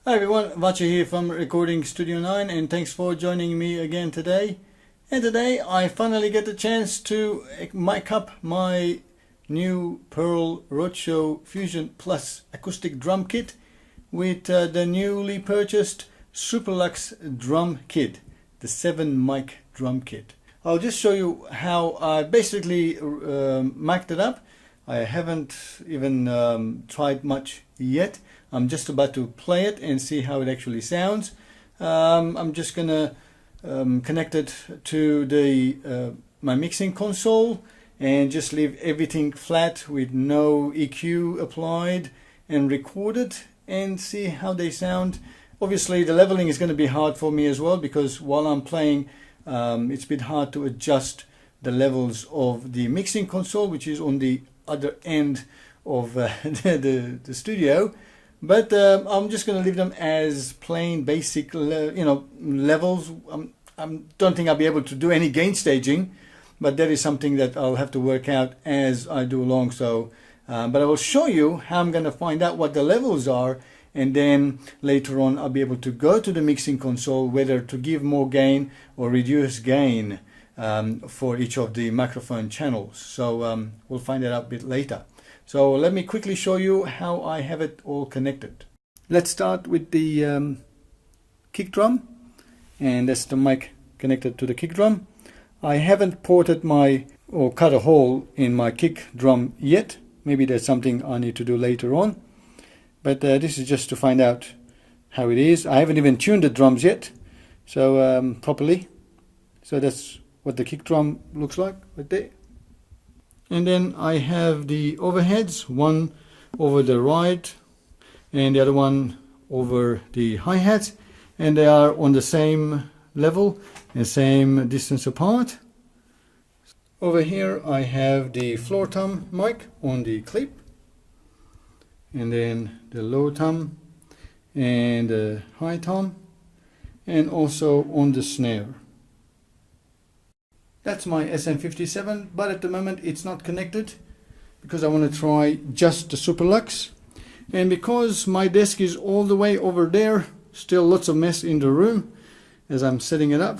Hi everyone, Vacha here from Recording Studio 9 and thanks for joining me again today. And today I finally get the chance to mic up my new Pearl Roadshow Fusion Plus acoustic drum kit with the newly purchased Superlux drum kit, the 7 mic drum kit. I'll just show you how I basically mic'd it up. I haven't even tried much yet. I'm just about to play it and see how it actually sounds. I'm just gonna connect it to the my mixing console and just leave everything flat with no EQ applied and record it and see how they sound. Obviously the leveling is going to be hard for me as well, because while I'm playing it's a bit hard to adjust the levels of the mixing console, which is on the other end of the studio. But I'm just going to leave them as plain basic levels. I don't think I'll be able to do any gain staging, but that is something that I'll have to work out as I do along. So but I will show you how I'm going to find out what the levels are, and then later on I'll be able to go to the mixing console whether to give more gain or reduce gain for each of the microphone channels. So we'll find that out a bit later. So let me quickly show you how I have it all connected. Let's start with the kick drum, and that's the mic connected to the kick drum. I haven't ported or cut a hole in my kick drum yet. Maybe that's something I need to do later on. But this is just to find out how it is. I haven't even tuned the drums yet, so properly. So that's what the kick drum looks like right there. And then I have the overheads, one over the right and the other one over the hi-hats, and they are on the same level and same distance apart. Over here I have the floor tom mic on the clip, and then the low tom and the high tom, and also on the snare. That's my SM57, but at the moment it's not connected because I want to try just the Superlux. And because my desk is all the way over there, still lots of mess in the room as I'm setting it up,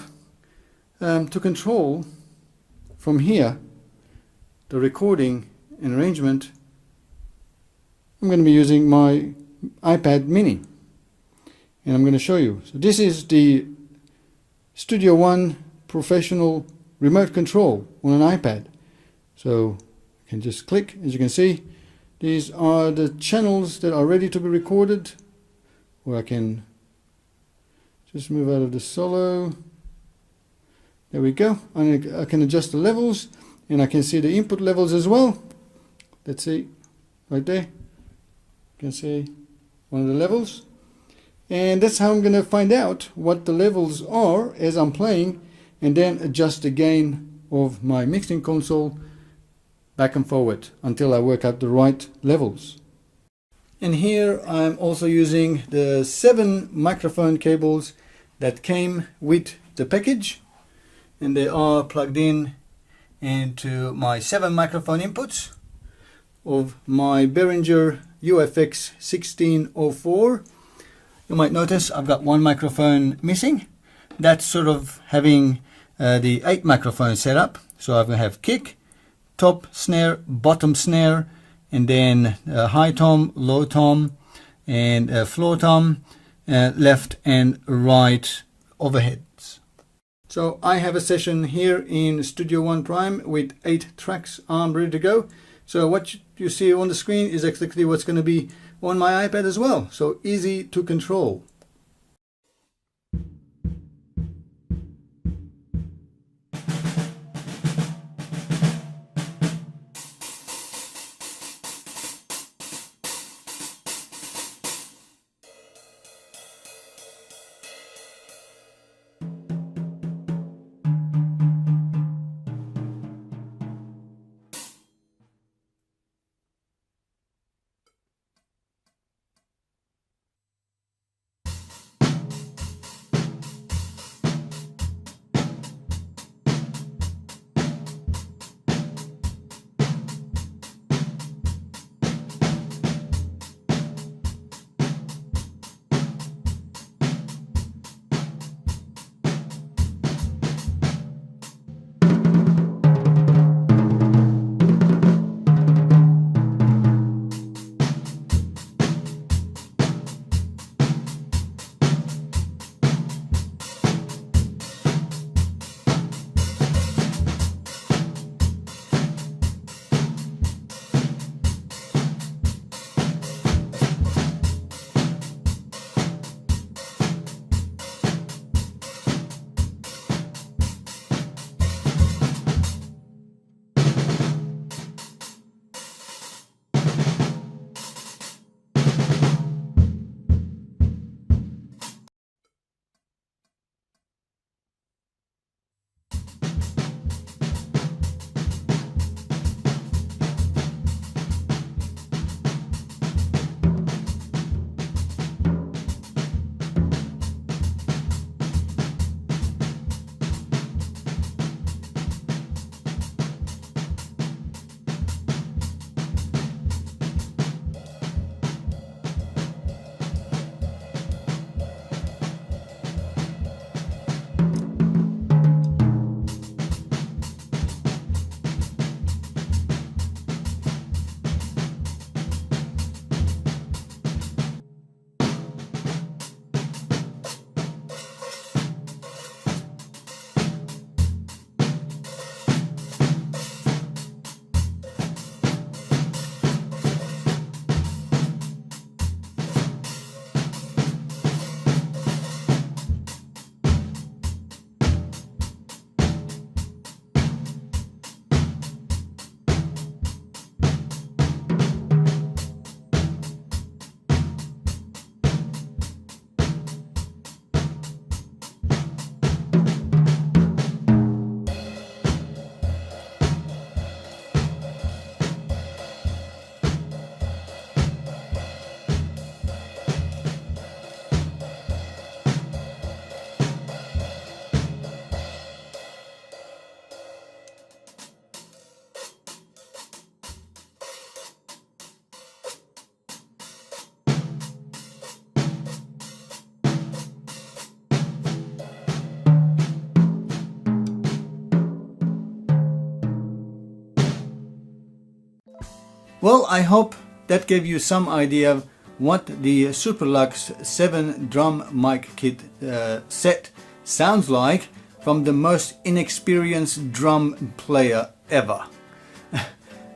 to control from here the recording and arrangement, I'm going to be using my iPad mini, and I'm going to show you. So this is the Studio One Professional remote control on an iPad. So I can just click. As you can see, these are the channels that are ready to be recorded, or I can just move out of the solo. There we go. I can adjust the levels, and I can see the input levels as well. Let's see, right there, you can see one of the levels, and that's how I'm going to find out what the levels are as I'm playing, and then adjust the gain of my mixing console back and forward until I work out the right levels. And here I'm also using the 7 microphone cables that came with the package, and they are plugged in into my 7 microphone inputs of my Behringer UFX 1604. You might notice I've got one microphone missing. That's sort of having the 8 microphones set up. So I'm going to have kick, top snare, bottom snare, and then high tom, low tom, and floor tom, left and right overheads. So I have a session here in Studio One Prime with 8 tracks ready to go. So what you see on the screen is exactly what's going to be on my iPad as well. So easy to control. Well, I hope that gave you some idea of what the Superlux 7 drum mic kit set sounds like from the most inexperienced drum player ever.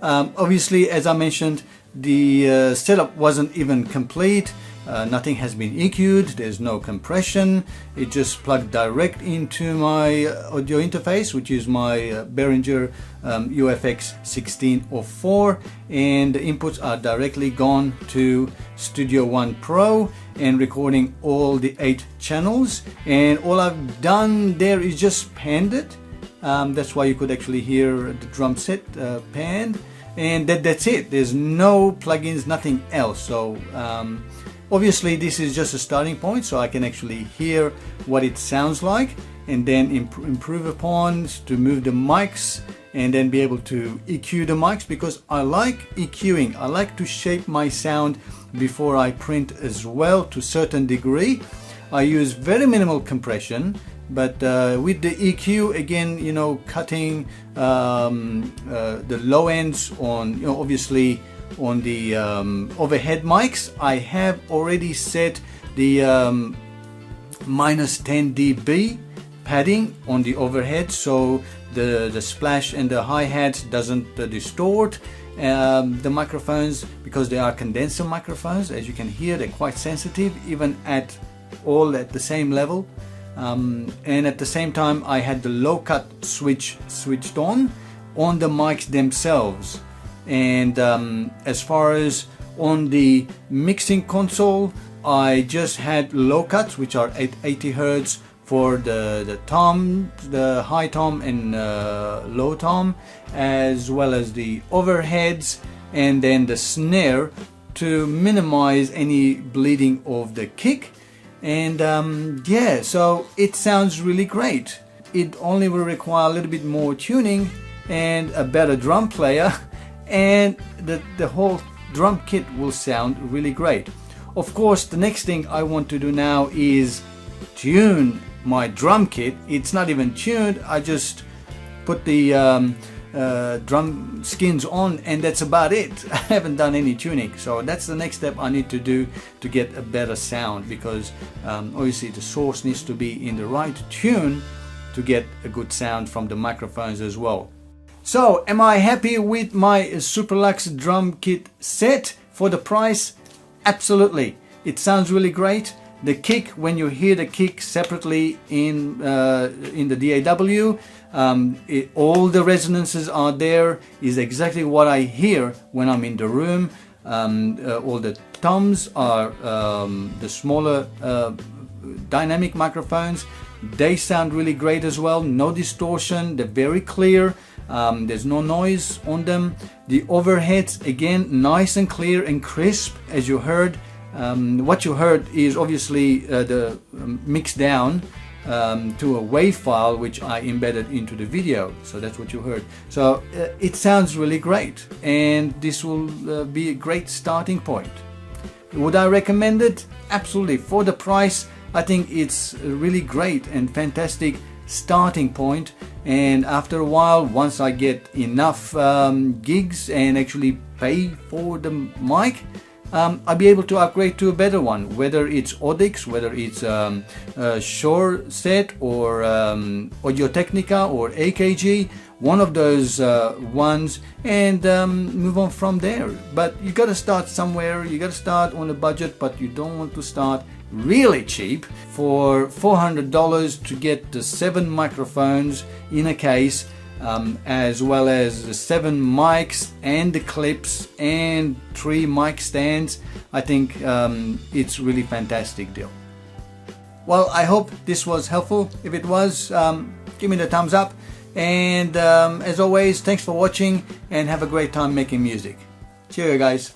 Obviously, as I mentioned, the setup wasn't even complete. Nothing has been EQ'd, there's no compression. It just plugged direct into my audio interface, which is my Behringer UFX 1604, and the inputs are directly gone to Studio One Pro and recording all the 8 channels. And all I've done there is just panned it. That's why you could actually hear the drum set panned, and that's it. There's no plugins, nothing else. So obviously this is just a starting point, so I can actually hear what it sounds like and then improve upon to move the mics and then be able to EQ the mics, because I like EQing. I like to shape my sound before I print as well to a certain degree. I use very minimal compression, but with the EQ, again, you know, cutting the low ends on, you know, obviously on the overhead mics, I have already set the minus 10 dB padding on the overhead, so the splash and the hi-hat doesn't distort the microphones, because they are condenser microphones. As you can hear, they're quite sensitive even at the same level. And at the same time, I had the low cut switched on the mics themselves. And as far as on the mixing console, I just had low cuts, which are at 80 Hertz for the tom, the high tom and low tom, as well as the overheads, and then the snare to minimize any bleeding of the kick. And yeah, so it sounds really great. It only will require a little bit more tuning and a better drum player, and the whole drum kit will sound really great. Of course, the next thing I want to do now is tune my drum kit. It's not even tuned. I just put the drum skins on, and that's about it. I haven't done any tuning, so that's the next step I need to do to get a better sound, because obviously the source needs to be in the right tune to get a good sound from the microphones as well. So, am I happy with my Superlux drum kit set for the price? Absolutely. It sounds really great. The kick, when you hear the kick separately in the DAW, all the resonances are there, is exactly what I hear when I'm in the room. All the toms are the smaller dynamic microphones. They sound really great as well. No distortion, they're very clear. There's no noise on them. The overheads, again, nice and clear and crisp, as you heard. What you heard is obviously the mix down to a WAV file, which I embedded into the video. So that's what you heard. So it sounds really great, and this will be a great starting point. Would I recommend it? Absolutely. For the price, I think it's a really great and fantastic starting point. And after a while, once I get enough gigs and actually pay for the mic, I'll be able to upgrade to a better one, whether it's Audix, whether it's Shure set or Audio Technica or AKG, one of those ones, and move on from there. But you got to start somewhere. You got to start on a budget, but you don't want to start really cheap. For $400 to get the 7 microphones in a case, as well as the 7 mics and the clips and 3 mic stands, I think it's really fantastic deal. Well, I hope this was helpful. If it was, give me the thumbs up, and as always, thanks for watching, and have a great time making music. Cheerio, guys.